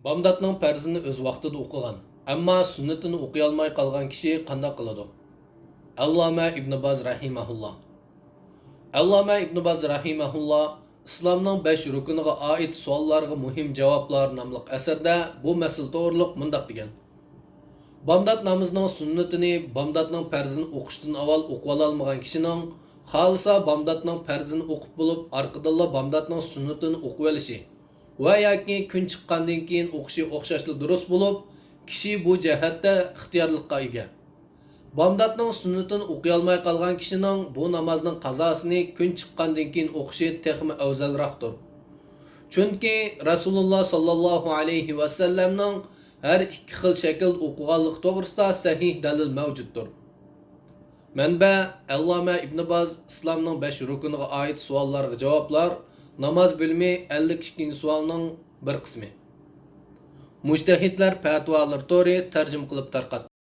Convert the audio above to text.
Bomdodning farzini o'z vaqtida o'qigan, ammo sunnatini o'qiy olmay qolgan kishi qanday qiladi? Alloma ibn Baz rahimahulloh. Alloma ibn Baz rahimahulloh Islomning 5 rukuniga oid savollarga muhim javoblar nomli asarda bu masala to'g'riliq mundaq degan. Bomdod namozining sunnatini bomdodning farzini o'qishdan avval o'qib olmagan kishining xolisa bomdodning farzini o'qib bo'lib, orqadan bomdodning sunnatini o'qib olishi va yoki kun chiqqandan keyin o'qishi o'xshashli durust bo'lib, kishi bu jihatda ixtiyorlikqa ega. Bomdodning sunnatini o'qiy olmay qolgan kishining bu namozning qazosini kun chiqqandan keyin o'qishi texmi afzalroqdir. Chunki Rasululloh sallallohu alayhi va sallamning har ikki xil shaklda o'qiganlik to'g'risida sahih dalil mavjuddir. Manba Alloma ibn Baz Islomning 5 rukuniga oid savollarga javoblar, namoz bo'limi 52-savolning bir qismi. Mujtahidlar fatvolar to'g'ri tarjima qilib tarqatdi.